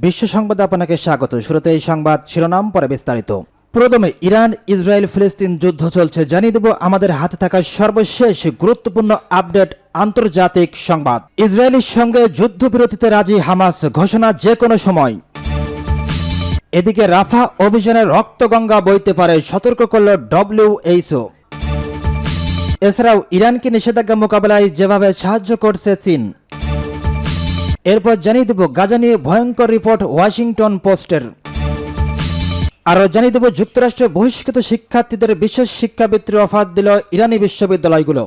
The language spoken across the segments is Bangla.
বিশ্ব সংবাদে আপনাকে স্বাগত। শুরুতে এই সংবাদ শিরোনাম, পরে বিস্তারিত। প্রথমে ইরান ইসরায়েল ফিলিস্তিন যুদ্ধ চলছে, জানিয়ে দেব আমাদের হাতে থাকা সর্বশেষ গুরুত্বপূর্ণ আপডেট আন্তর্জাতিক সংবাদ। ইসরায়েলের সঙ্গে যুদ্ধবিরতিতে রাজি হামাস, ঘোষণা যে কোনো সময়। এদিকে রাফা অভিযানে রক্তগঙ্গা বইতে পারে, সতর্ক করল WHO। এছাড়াও ইরানকে নিষেধাজ্ঞা মোকাবেলায় যেভাবে সাহায্য করছে চীন। এরপর জানিয়ে দেব গাজা নিয়ে ভয়ঙ্কর রিপোর্ট ওয়াশিংটন পোস্টের। আরও জানিয়ে দেব যুক্তরাষ্ট্রে বহিষ্কৃত শিক্ষার্থীদের বিশেষ শিক্ষাবৃত্তির অফার দিল ইরানি বিশ্ববিদ্যালয়গুলো।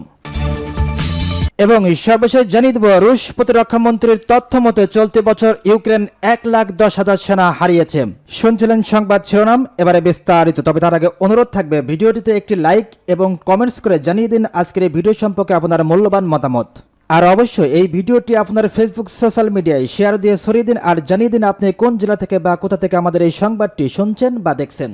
এবং সর্বশেষ জানিয়ে দেব রুশ প্রতিরক্ষা মন্ত্রীর তথ্য মতে চলতি বছর ইউক্রেন 1,10,000 সেনা হারিয়েছে। শুনছিলেন সংবাদ শিরোনাম, এবারে বিস্তারিত। তবে তার আগে অনুরোধ থাকবে ভিডিওটিতে একটি লাইক এবং কমেন্টস করে জানিয়ে দিন আজকের এই ভিডিও সম্পর্কে আপনার মূল্যবান মতামত। আর অবশ্যই এই ভিডিওটি আপনার ফেসবুক সোশ্যাল মিডিয়ায় শেয়ার দিয়ে ছড়িয়ে দিন আর জানিয়ে দিন আপনি কোন জেলা থেকে বা কোথা থেকে আমাদের এই সংবাদটি শুনছেন বা দেখছেন।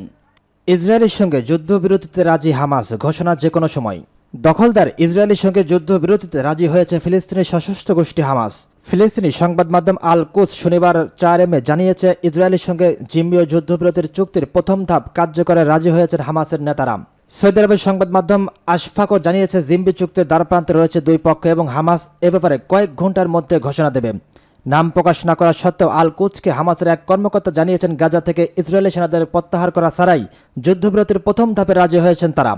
ইসরায়েলের সঙ্গে যুদ্ধবিরতিতে রাজি হামাস, ঘোষণা যে কোনো সময়। দখলদার ইসরায়েলের সঙ্গে যুদ্ধবিরতিতে রাজি হয়েছে ফিলিস্তিনি সশস্ত্র গোষ্ঠী হামাস। ফিলিস্তিনি সংবাদ মাধ্যম আল কুস শনিবার 4 মে জানিয়েছে ইসরায়েলের সঙ্গে জিম্মিও যুদ্ধবিরতির চুক্তির প্রথম ধাপ কার্যকরে রাজি হয়েছেন হামাসের নেতারা। সৌদি আরবের সংবাদ মাধ্যম আশফাকও জানিয়েছে জিম্মি চুক্তির দ্বারপ্রান্তে রয়েছে দুই পক্ষ এবং হামাস এ ব্যাপারে কয়েক ঘন্টার মধ্যে ঘোষণা দেবে। নাম প্রকাশ না করা সত্ত্বেও আল কুচকে হামাসের এক কর্মকর্তা জানিয়েছেন গাজা থেকে ইসরায়েলি সেনাদের প্রত্যাহার করা ছাড়াই যুদ্ধবিরতির প্রথম ধাপে রাজি হয়েছেন তারা।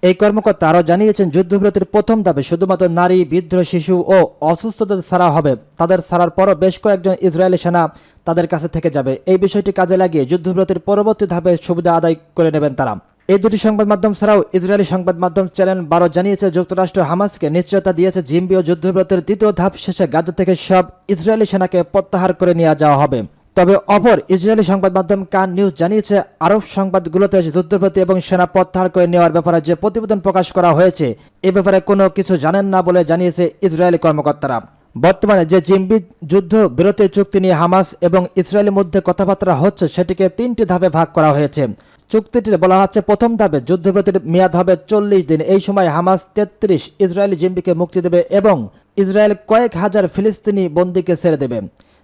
এই কর্মকর্তা আরও জানিয়েছেন যুদ্ধবিরতির প্রথম ধাপে শুধুমাত্র নারী, বৃদ্ধ, শিশু ও অসুস্থদের ছাড়া হবে। তাদের ছাড়ার পরও বেশ কয়েকজন ইসরায়েলি সেনা তাদের কাছে থেকে যাবে। এই বিষয়টি কাজে লাগিয়ে যুদ্ধবিরতির পরবর্তী ধাপে সুবিধা আদায় করে নেবেন তারা। এই দুটি সংবাদ মাধ্যম ছাড়াও ইসরায়েলি সংবাদ মাধ্যম চ্যানেল 12 জানিয়েছে যুক্তরাষ্ট্র হামাসকে নিশ্চয়তা দিয়েছে জিম্মি যুদ্ধবিরতির দ্বিতীয় ধাপ শেষে গাজা থেকে সব ইসরায়েলি সেনাকে প্রত্যাহার করে নিয়ে যাওয়া হবে। তবে অপর ইসরায়েলি সংবাদ মাধ্যম কান নিউজ জানিয়েছে আরব সংবাদগুলোতে যুদ্ধবিরতি এবং সেনা প্রত্যাহার করে নেওয়ার ব্যাপারে যে প্রতিবেদন প্রকাশ করা হয়েছে এ ব্যাপারে কোনো কিছু জানেন না বলে জানিয়েছে ইসরায়েলি কর্মকর্তারা। বর্তমানে যে জিম্মি যুদ্ধ বিরতি চুক্তি নিয়ে হামাস এবং ইসরায়েলের মধ্যে কথাবার্তা হচ্ছে সেটিকে 3টি ধাপে ভাগ করা হয়েছে। চুক্তিটিতে বলা হচ্ছে প্রথম ধাপে যুদ্ধবিরতির মেয়াদ হবে 40 দিন। এই সময় হামাস 33 ইসরায়েলি জিম্মিকে মুক্তি দেবে এবং ইসরায়েল কয়েক হাজার ফিলিস্তিনি বন্দীকে ছেড়ে দেবে।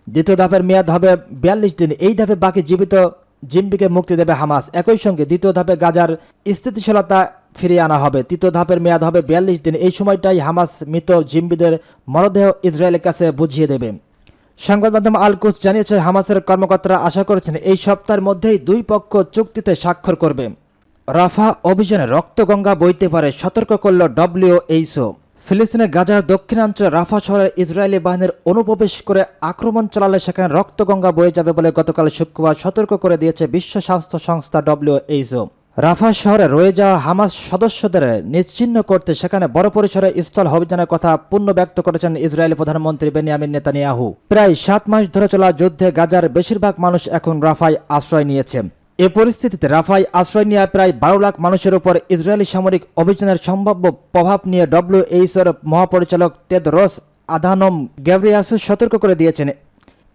দ্বিতীয় ধাপের মেয়াদ হবে 42 দিন। এই ধাপে বাকি জীবিত জিম্মিকে মুক্তি দেবে হামাস। একই সঙ্গে দ্বিতীয় ধাপে গাজার স্থিতিশীলতা ফিরিয়ে আনা হবে। তৃতীয় ধাপের মেয়াদ হবে 42 দিন। এই সময়টাই হামাস মৃত জিম্মিদের মরদেহ ইসরায়েলের কাছে বুঝিয়ে দেবে। সংবাদ মাধ্যম আল কুস জানিয়েছে হামাসের কর্মকর্তারা আশা করেছেন এই সপ্তাহের মধ্যেই দুই পক্ষ চুক্তিতে স্বাক্ষর করবে। রাফা অভিযানে রক্তগঙ্গা বইতে পারে, সতর্ক করল WHO। ফিলিস্তিনের গাজার দক্ষিণাঞ্চলে রাফা শহরে ইসরায়েলি বাহিনীর অনুপ্রবেশ করে আক্রমণ চালালে সেখানে রক্তগঙ্গা বয়ে যাবে বলে গতকাল শুক্রবার সতর্ক করে দিয়েছে বিশ্ব স্বাস্থ্য সংস্থা WHO। রাফা শহরে রয়ে যাওয়া হামাস সদস্যদের নিশ্চিহ্ন করতে সেখানে বড় পরিসরে স্থল অভিযানের কথা পুনর্ব্যক্ত করেছেন ইসরায়েলি প্রধানমন্ত্রী বেনিয়ামিন নেতানিয়াহু। প্রায় 7 মাস ধরে চলা যুদ্ধে গাজার বেশিরভাগ মানুষ এখন রাফায় আশ্রয় নিয়েছে। এ পরিস্থিতিতে রাফায় আশ্রয় নেওয়া প্রায় 12 লাখ মানুষের উপর ইসরায়েলি সামরিক অভিযানের সম্ভাব্য প্রভাব নিয়ে WHOর মহাপরিচালক তেদ্রোস আধানম গ্যাব্রিয়াসুস সতর্ক করে দিয়েছেন।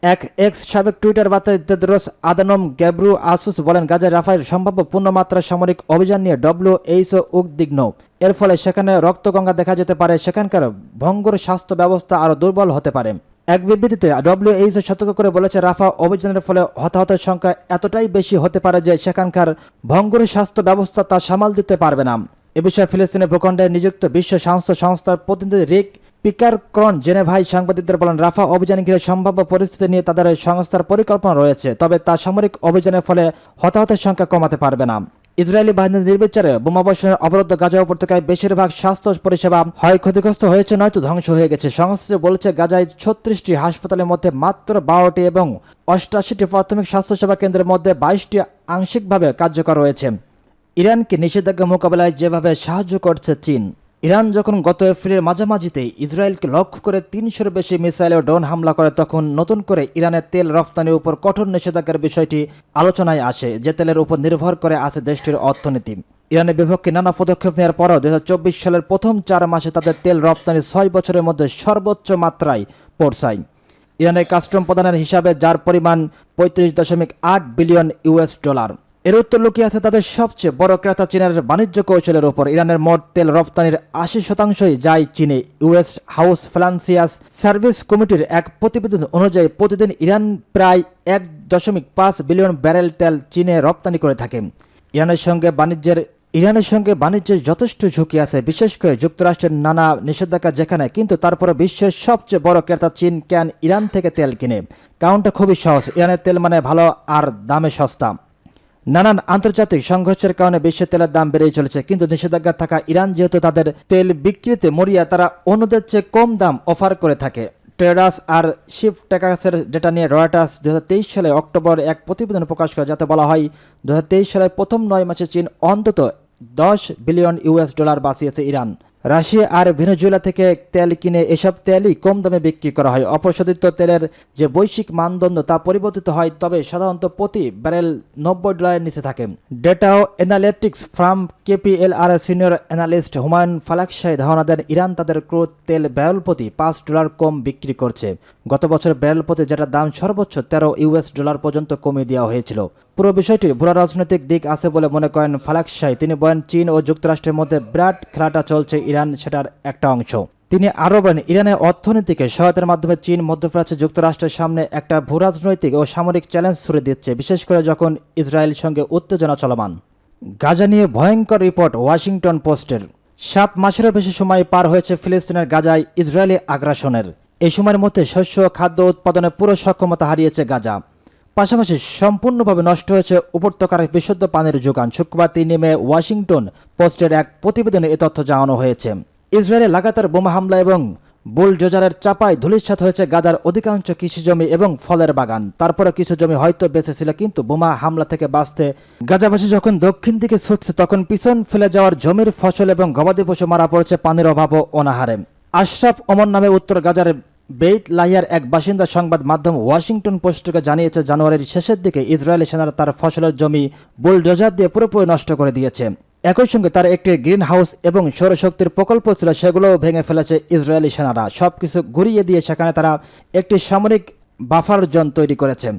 এক এক্স সাবেক টুইটার বার্তায় তেদ্রোস আধানম গ্যাব্রিয়াসুস বলেন গাজায় রাফায় সম্ভাব্য পূর্ণমাত্রা সামরিক অভিযান নিয়ে WHO উদ্বিগ্ন। এর ফলে সেখানে রক্তগঙ্গা দেখা যেতে পারে, সেখানকার ভঙ্গুর স্বাস্থ্য ব্যবস্থা আরও দুর্বল হতে পারে। এক বিবৃতিতে WHO সতর্ক করে বলেছে রাফা অভিযানের ফলে হতাহতের সংখ্যা এতটাই বেশি হতে পারে যে সেখানকার ভঙ্গুর স্বাস্থ্য ব্যবস্থা তা সামাল দিতে পারবে না। এ বিষয়ে ফিলিস্তিনের ভূখণ্ডে নিযুক্ত বিশ্ব স্বাস্থ্য সংস্থার প্রতিনিধি রিক পিকারক্রন জেনেভায় সাংবাদিকদের বলেন রাফা অভিযান ঘিরে সম্ভাব্য পরিস্থিতি নিয়ে তাদের সংস্থার পরিকল্পনা রয়েছে, তবে তা সামরিক অভিযানের ফলে হতাহতের সংখ্যা কমাতে পারবে না। ইসরায়েলি বাহিনীর নির্বিচারে বোমাবর্ষণের অবরুদ্ধ গাজা উপত্যকায় বেশিরভাগ স্বাস্থ্য পরিষেবা হয় ক্ষতিগ্রস্ত হয়েছে নয়তো ধ্বংস হয়ে গেছে। সংস্থাটি বলেছে গাজায় 36টি হাসপাতালের মধ্যে মাত্র 12টি এবং 88টি প্রাথমিক স্বাস্থ্যসেবা কেন্দ্রের মধ্যে 22টি আংশিকভাবে কার্যকর রয়েছে। ইরানকে নিষেধাজ্ঞা মোকাবেলায় যেভাবে সাহায্য করছে চীন। ইরান যখন গত এপ্রিলের মাঝামাঝিতে ইসরায়েলকে লক্ষ্য করে 300-এর বেশি মিসাইল ও ড্রোন হামলা করে তখন নতুন করে ইরানের তেল রফতানির উপর কঠোর নিষেধাজ্ঞার বিষয়টি আলোচনায় আসে, যে তেলের উপর নির্ভর করে আছে দেশটির অর্থনীতি। ইরানের বিপক্ষে নানা পদক্ষেপ নেওয়ার পরও 2024 সালের প্রথম 4 মাসে তাদের তেল রপ্তানি 6 বছরের মধ্যে সর্বোচ্চ মাত্রায় পৌঁছায়। ইরানের কাস্টম প্রদানের হিসাবে যার পরিমাণ $35.8 বিলিয়ন। এর উত্তর লুকিয়ে আছে তাদের সবচেয়ে বড় ক্রেতা চীনের বাণিজ্য কৌশলের ওপর। ইরানের মোট তেল রপ্তানির 80%ই যায় চীনে। ইউএস হাউস ফিনান্সিয়াল সার্ভিস কমিটির এক প্রতিবেদন অনুযায়ী প্রতিদিন ইরান প্রায় 1.5 বিলিয়ন ব্যারেল তেল চীনে রপ্তানি করে থাকে। ইরানের সঙ্গে বাণিজ্যের যথেষ্ট ঝুঁকি আছে, বিশেষ করে যুক্তরাষ্ট্রের নানা নিষেধাজ্ঞা যেখানে, কিন্তু তারপরে বিশ্বের সবচেয়ে বড় ক্রেতা চীন কেন ইরান থেকে তেল কিনে? কারণটা খুবই সহজ, ইরানের তেল মানে ভালো আর দামে সস্তা। নানান আন্তর্জাতিক সংঘর্ষের কারণে বিশ্বের তেলের দাম বেড়েই চলেছে, কিন্তু নিষেধাজ্ঞা থাকা ইরান যেহেতু তাদের তেল বিক্রিতে মরিয়া, তারা অন্যদের চেয়ে কম দাম অফার করে থাকে। ট্রেডার্স আর শিপ টেকার্সের ডেটা নিয়ে রয়টার্স 2023 সালে অক্টোবর এক প্রতিবেদন প্রকাশ করে, যাতে বলা হয় 2023 সালের প্রথম 9 মাসে চীন অন্তত $10 বিলিয়ন বাঁচিয়েছে ইরান। রাশিয়া আর ভেনেজুয়েলা থেকে তেল কিনে এসব তেলই কম দামে বিক্রি করা হয়। অপরিশোধিত তেলের যে বৈশ্বিক মানদণ্ড তা পরিবর্তিত হয়, তবে সাধারণত প্রতি ব্যারেল $90 নিচে থাকে। ডেটা ও analytics firm KPLR senior analyst Homayoun Falakshahi ধারণা দেন, ইরান তাদের ক্রুড তেল ব্যারেল প্রতি $5 কম বিক্রি করছে। গত বছর ব্যারেল প্রতি যেটা দাম সর্বোচ্চ $13 পর্যন্ত কমিয়ে দেওয়া হয়েছিল। পুরো বিষয়টির ভূ রাজনৈতিক দিক আছে বলে মনে করেন ফালাকশাহী। তিনি বলেন, চীন ও যুক্তরাষ্ট্রের মধ্যে বিরাট খেলাটা চলছে, ইরান সেটার একটা অংশ। তিনি আরও বলেন, ইরানের অর্থনীতিকে সহায়তার মাধ্যমে চীন মধ্যপ্রাচ্যে যুক্তরাষ্ট্রের সামনে একটা ভূ রাজনৈতিক ও সামরিক চ্যালেঞ্জ ছুড়ে দিচ্ছে, বিশেষ করে যখন ইসরায়েলের সঙ্গে উত্তেজনা চলমান। গাজা নিয়ে ভয়ঙ্কর রিপোর্ট ওয়াশিংটন পোস্টের। 7 মাসেরও বেশি সময় পার হয়েছে ফিলিস্তিনের গাজায় ইসরায়েলি আগ্রাসনের। এই সময়ের মধ্যে শস্য ও খাদ্য উৎপাদনের পুরো সক্ষমতা হারিয়েছে গাজা। পাশাপাশি সম্পূর্ণভাবে নষ্ট হয়েছে উপত্যকার বিশুদ্ধ পানির যোগান। শুক্রবার 3 মে ওয়াশিংটন পোস্টের এক প্রতিবেদনে এ তথ্য জানানো হয়েছে। ইসরায়েলে লাগাতার বোমা হামলা এবং বুলডোজারের চাপায় ধূলিসাৎ হয়েছে গাজার অধিকাংশ কৃষিজমি এবং ফলের বাগান। তারপরে কিছু জমি হয়তো বেঁচে ছিল, কিন্তু বোমা হামলা থেকে বাঁচতে গাজাবাসী যখন দক্ষিণ দিকে ছুটছে, তখন পিছন ফেলে যাওয়ার জমির ফসল এবং গবাদি পশু মারা পড়েছে পানির অভাব ও অনাহারে। আশরাফ ওমর নামে উত্তর গাজার বেইত লাহিয়ার এক বাসিন্দা সংবাদ মাধ্যম ওয়াশিংটন পোস্টকে জানিয়েছে, জানুয়ারির শেষের দিকে ইসরায়েলি সেনারা তার ফসলের জমি বুলডোজার দিয়ে পুরোপুরি নষ্ট করে দিয়েছে। একই সঙ্গে তার একটি গ্রিন হাউস এবং সৌরশক্তির প্রকল্প ছিল, সেগুলোও ভেঙে ফেলেছে ইসরায়েলি সেনারা। সবকিছু ঘুরিয়ে দিয়ে সেখানে তারা একটি সামরিক বাফার জোন তৈরি করেছে।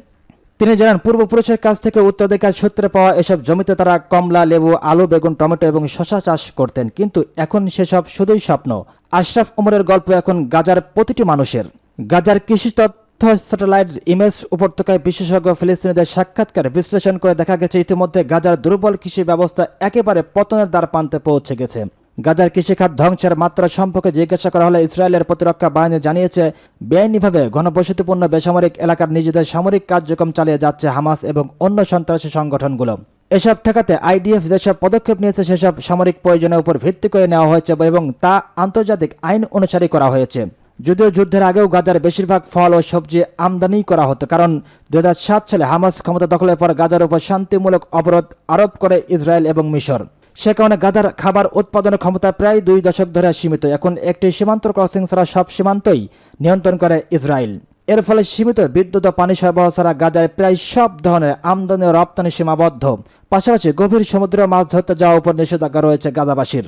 তিনি জানান, পূর্বপুরুষের কাছ থেকে উত্তরাধিকার সূত্রে পাওয়া এসব জমিতে তারা কমলা, লেবু, আলু, বেগুন, টমেটো এবং শসা চাষ করতেন, কিন্তু এখন সেসব শুধুই স্বপ্ন। আশরাফ ওমরের গল্প এখন গাজার প্রতিটি মানুষের। গাজার কৃষি তথ্য স্যাটেলাইট ইমেজ উপত্যকায় বিশেষজ্ঞ ফিলিস্তিনিদের সাক্ষাৎকার বিশ্লেষণ করে দেখা গেছে, ইতিমধ্যে গাজার দুর্বল কৃষি ব্যবস্থা একেবারে পতনের দ্বার প্রান্তে পৌঁছে গেছে। গাজার কৃষিখাত ধ্বংসের মাত্রা সম্পর্কে জিজ্ঞাসা করা হলে ইসরায়েলের প্রতিরক্ষা বাহিনী জানিয়েছে, বেআইনিভাবে ঘনবসতিপূর্ণ বেসামরিক এলাকার নিজেদের সামরিক কার্যক্রম চালিয়ে যাচ্ছে হামাস এবং অন্য সন্ত্রাসী সংগঠনগুলো। এসব ঠেকাতে আইডিএফ যেসব পদক্ষেপ নিয়েছে, সেসব সামরিক প্রয়োজনের উপর ভিত্তি করে নেওয়া হয়েছে এবং তা আন্তর্জাতিক আইন অনুসারে করা হয়েছে। যদিও যুদ্ধের আগেও গাজার বেশিরভাগ ফল ও সবজি আমদানি করা হতো, কারণ 2007 সালে হামাস ক্ষমতা দখলের পর গাজার উপর শান্তিমূলক অবরোধ আরোপ করে ইসরায়েল এবং মিশর। সে কারণে গাজার খাবার উৎপাদনের ক্ষমতা প্রায় 2 দশক ধরে সীমিত। এখন একটি সীমান্ত ক্রসিং ছাড়া সব সীমান্তই নিয়ন্ত্রণ করে ইসরায়েল। এর ফলে সীমিত বিদ্যুৎ ও পানি সরবরাহ ছাড়া গাজার প্রায় সব ধরনের আমদানি ও রপ্তানি সীমাবদ্ধ। পাশাপাশি গভীর সমুদ্রে মাছ ধরতে যাওয়ার উপর নিষেধাজ্ঞা রয়েছে গাজাবাসীর।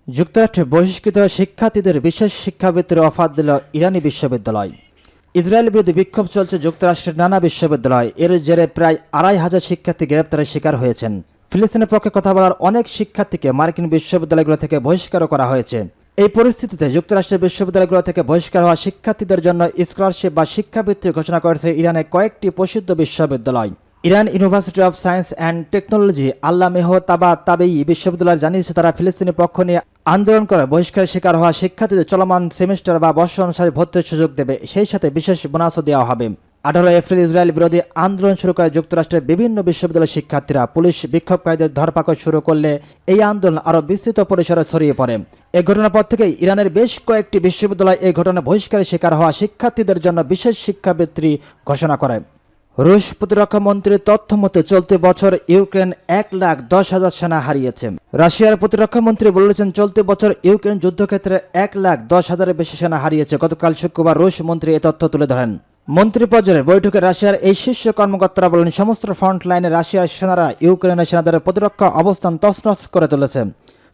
যুক্তরাষ্ট্রে বহিষ্কৃত শিক্ষার্থীদের বিশেষ শিক্ষাবৃত্তির অফার দিল ইরানি বিশ্ববিদ্যালয়। ইসরায়েল বিরোধী বিক্ষোভ চলছে যুক্তরাষ্ট্রের নানা বিশ্ববিদ্যালয়। এর জেরে প্রায় 2500 শিক্ষার্থী গ্রেপ্তারের শিকার হয়েছেন। ফিলিস্তিনের পক্ষে কথা বলার অনেক শিক্ষার্থীকে মার্কিন বিশ্ববিদ্যালয়গুলো থেকে বহিষ্কারও করা হয়েছে। এই পরিস্থিতিতে যুক্তরাষ্ট্রের বিশ্ববিদ্যালয়গুলো থেকে বহিষ্কার হওয়া শিক্ষার্থীদের জন্য স্কলারশিপ বা শিক্ষাবৃত্তি ঘোষণা করেছে ইরানের কয়েকটি প্রসিদ্ধ বিশ্ববিদ্যালয়। Iran University of Science and Technology Allameh তাবেই বিশ্ববিদ্যালয় জানিয়েছে, তারা ফিলিস্তিনি পক্ষ নিয়ে আন্দোলন করে বহিষ্কারের শিকার হওয়া শিক্ষার্থীদের চলমান সেমিস্টার বা বর্ষ অনুসারে ভর্তির সুযোগ দেবে, সেই সাথে বিশেষ বোনাসও দেওয়া হবে। 18 এপ্রিল ইসরায়েল বিরোধী আন্দোলন শুরু করে যুক্তরাষ্ট্রের বিভিন্ন বিশ্ববিদ্যালয়ের শিক্ষার্থীরা। পুলিশ বিক্ষোভকারীদের ধরপাকড় শুরু করলে এই আন্দোলন আরও বিস্তৃত পরিসরে ছড়িয়ে পড়ে। এই ঘটনার পর থেকেই ইরানের বেশ কয়েকটি বিশ্ববিদ্যালয় এই ঘটনায় বহিষ্কারের শিকার হওয়া শিক্ষার্থীদের জন্য বিশেষ শিক্ষাবৃত্তি ঘোষণা করে। রুশ প্রতিরক্ষা মন্ত্রীর তথ্য মতে চলতি বছর ইউক্রেন 1,10,000 সেনা হারিয়েছে। রাশিয়ার প্রতিরক্ষা মন্ত্রী বলেছেন, চলতি বছর ইউক্রেন যুদ্ধক্ষেত্রে 1,10,000-এর বেশি সেনা হারিয়েছে। গতকাল শুক্রবার রুশ মন্ত্রী এ তথ্য তুলে ধরেন। মন্ত্রী পর্যায়ের বৈঠকে রাশিয়ার এই শীর্ষ কর্মকর্তারা বলেন, সমস্ত ফ্রন্ট লাইনে রাশিয়ার সেনারা ইউক্রেনের সেনাদের প্রতিরক্ষা অবস্থান তছনছ করে তুলেছে।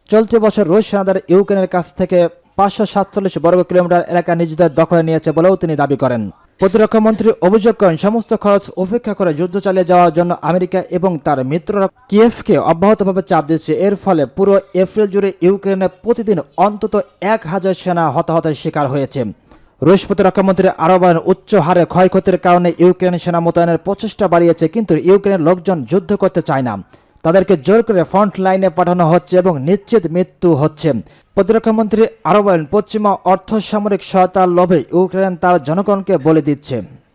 চলতি বছর রুশ সেনাদের ইউক্রেনের কাছ থেকে 547 বর্গ কিলোমিটার এলাকা নিজেদের দখলে নিয়েছে বলেও তিনি দাবি করেন। প্রতিরক্ষামন্ত্রী অভিযোগ করেন সমস্ত খরচ উপেক্ষা করে যুদ্ধ চালিয়ে যাওয়ার জন্য আমেরিকা এবং তার মিত্ররা কিয়েভকে অব্যাহতভাবে চাপ দিচ্ছে। এর ফলে পুরো এপ্রিল জুড়ে ইউক্রেনে প্রতিদিন অন্তত 1000 সেনা হতাহতের শিকার হয়েছে। রুশ প্রতিরক্ষামন্ত্রী আরও বলেন, উচ্চ হারে ক্ষয়ক্ষতির কারণে ইউক্রেন সেনা মোতায়েনের প্রচেষ্টা বাড়িয়েছে, কিন্তু ইউক্রেনের লোকজন যুদ্ধ করতে চায় না। তাদেরকে জোর করে ফ্রন্ট লাইনে পাঠানো হচ্ছে এবং নিশ্চিত মৃত্যু হচ্ছে। প্রতিরক্ষামন্ত্রী আরও বলেন, পশ্চিমা অর্থ সামরিক সহায়তার লোভে ইউক্রেন তার জনগণকে বলে দিচ্ছে।